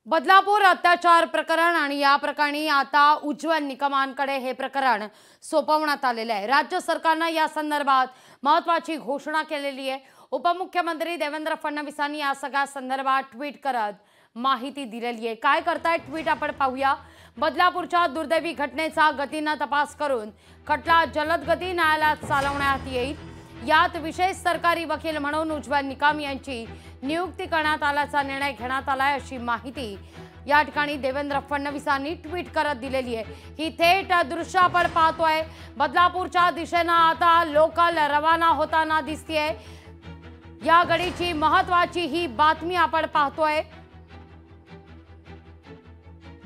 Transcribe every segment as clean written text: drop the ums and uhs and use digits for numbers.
बदलापूर अत्याचार प्रकरण आणि या प्रकरणी आता उज्ज्वल निकमांकडे हे प्रकरण सोपवण्यात आलेले आहे। राज्य सरकारने या संदर्भात महत्त्वाची घोषणा केलेली आहे। उपमुख्यमंत्री देवेंद्र फडणवीसांनी या सगळ्या संदर्भात ट्विट करत माहिती दिलेली आहे। काय करतायत ट्विट आपण पाहूया। बदलापूरच्या दुर्दैवी घटनेचा गतीने तपास करून खटला जलद गती न्यायालयात चालवण्यात येईल। यात विशेष सरकारी वकील म्हणून उज्ज्वल निकम यांची नियुक्ती करण्यात आल्याचा निर्णय घेण्यात आलाय अशी माहिती या ठिकाणी देवेंद्र फडणवीसांनी ट्विट करत दिलेली आहे। ही थेट दृश्य आपण पाहतोय। बदलापूरच्या दिशेने आता लोकल रवाना होताना दिसतेय। या घडीची महत्त्वाची ही बातमी आपण पाहतोय।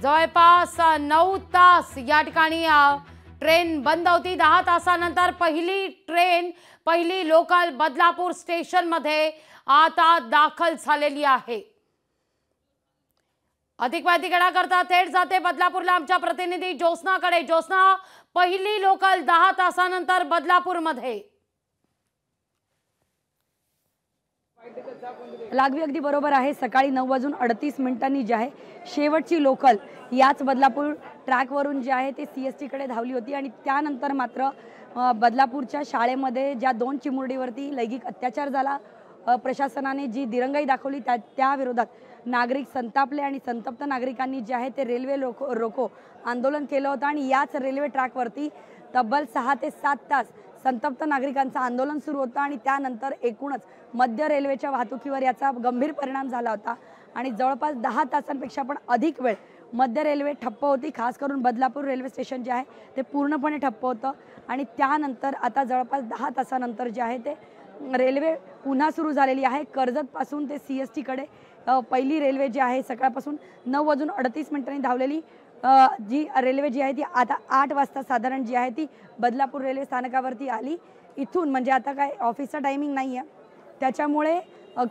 जवळपास 9 तास या ठिकाणी ट्रेन बंद होती। 10 तासानंतर पहिली लोकल बदलापूर स्टेशन मध्ये आता दाखल झालेली आहे। अधिक माहिती घेण्याकरता थेट जाते बदलापूरला आमच्या प्रतिनिधी ज्योत्स्नाकडे। ज्योत्स्ना, पहिली लोकल 10 तासानंतर बदलापूर मध्ये। लागवी अगदी बरोबर आहे। सकाळी 9:38 जी आहे शेवटची लोकल याच बदलापूर ट्रॅकवरून जी आहे ते सीएसटी कडे धावली होती आणि त्यानंतर मात्र बदलापूरच्या शाळेमध्ये ज्या 2 चिमुरडीवरती लैंगिक अत्याचार झाला, प्रशासनाने जी दिरंगाई दाखवली त्या विरोधात नागरिक संतापले आणि संतप्त नागरिकांनी जे आहे ते रेल्वे रोको आंदोलन केलं होतं आणि याच रेल्वे ट्रॅकवरती तब्बल 6 ते 7 तास संतप्त नागरिकांचं आंदोलन सुरू होतं आणि त्यानंतर एकूणच मध्य रेल्वेच्या वाहतुकीवर याचा गंभीर परिणाम झाला होता आणि जवळपास 10 तासांपेक्षा पण अधिक वेळ मध्य रेल्वे ठप्प होती। खास करून बदलापूर रेल्वे स्टेशन जे आहे ते पूर्णपणे ठप्प होतं आणि त्यानंतर आता जवळपास 10 तासानंतर जे आहे ते रेल्वे पुन्हा सुरू झालेली आहे। कर्जत पासून ते सीएसटी कडे पहिली रेल्वे जी आहे सकाळपासून 9:38 धावलेली जी रेल्वे जी आहे ती आता 8 वाजता साधारण जी आहे ती बदलापूर रेल्वे स्थानकावरती आली। इथून म्हणजे आता काय ऑफिसचा टायमिंग नाही आहे, त्याच्यामुळे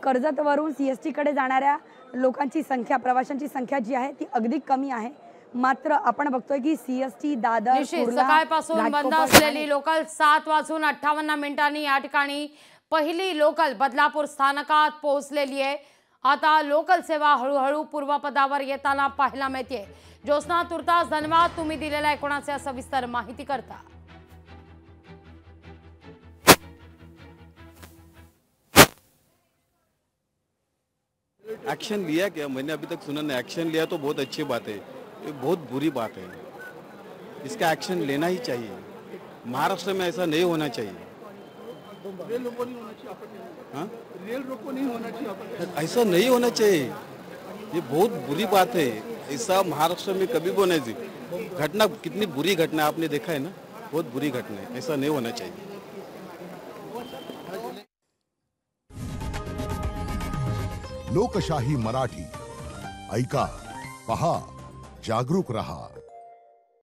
कर्जतवरून सीएसटी कडे जाणाऱ्या लोकांची संख्या, प्रवाशांची संख्या जी आहे ती अगदी कमी आहे। मात्र आपण बघतोय की सीएसटी दादर सकाळपासून बंद असलेली लोकल 7:58 या ठिकाणी पहिली लोकल बदलापूर स्थानकात पोहोचलेली आहे। आता लोकल सेवा हळूहळू पूर्वपदावर येताना पाहायला मिळते। ज्योत्स्ना, तुर्तास धन्यवाद तुम्ही दिलेल्या एकूणाचे सविस्तर माहिती करता। एक्शन लिया क्या? मैंने अभी तक सुना नहीं। एक्शन लिया तो बहुत अच्छी बात है, ये बहुत बुरी बात है। इसका एक्शन लेना ही चाहिए। महाराष्ट्र में ऐसा नहीं होना चाहिए। रेल रोको नहीं होना चाहिए। हाँ, रेल रोको नहीं होना चाहिए। ऐसा नहीं होना चाहिए, ये बहुत बुरी बात है। ऐसा महाराष्ट्र में कभी भी होना चाहिए। घटना कितनी बुरी घटना आपने देखा है ना, बहुत बुरी घटना है, ऐसा नहीं होना चाहिए। लोकशाही मराठी ऐका, पहा, जागरूक रहा।